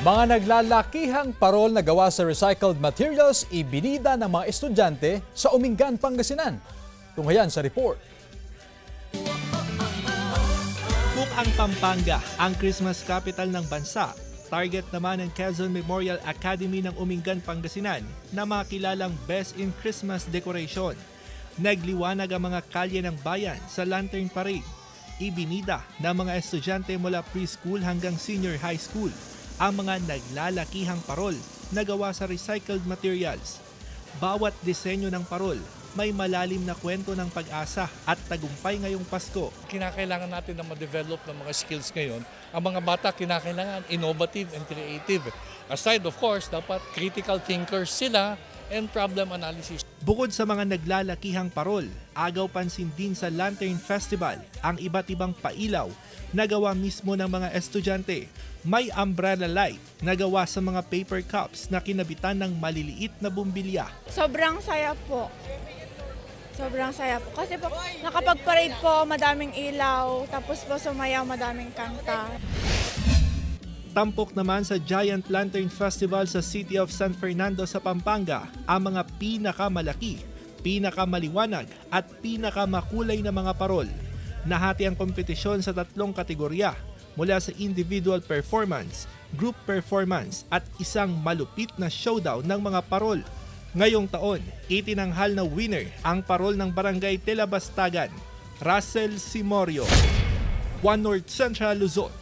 Mga naglalakihang parol na gawa sa recycled materials ibinida ng mga estudyante sa Umingan, Pangasinan. Tunghayan sa report. Kung ang Pampanga ang Christmas capital ng bansa, target naman ng Quezon Memorial Academy ng Umingan, Pangasinan na makilalang Best in Christmas Decoration. Nagliwanag ang mga kalye ng bayan sa Lantern Parade. Ibinida ng mga estudyante mula preschool hanggang senior high school ang mga naglalakihang parol na gawa sa recycled materials. Bawat disenyo ng parol may malalim na kwento ng pag-asa at tagumpay ngayong Pasko. Kinakailangan natin na ma-develop ng mga skills ngayon. Ang mga bata kinakailangan innovative and creative. Aside of course, dapat critical thinkers sila and problem analysis. Bukod sa mga naglalakihang parol, agaw pansin din sa Lantern Festival ang iba't ibang pailaw na gawa mismo ng mga estudyante. May umbrella light na gawa sa mga paper cups na kinabitan ng maliliit na bumbilya. Sobrang saya po. Sobrang saya po. Kasi po, nakapag-parade po, madaming ilaw, tapos po sumayaw, madaming kanta. Tampok naman sa Giant Lantern Festival sa City of San Fernando sa Pampanga ang mga pinakamalaki, pinakamaliwanag at pinakamakulay na mga parol. Nahati ang kompetisyon sa 3 kategorya mula sa individual performance, group performance at isang malupit na showdown ng mga parol. Ngayong taon, itinanghal na winner ang parol ng Barangay Telabastagan, Russell Simorio, One North Central Luzon.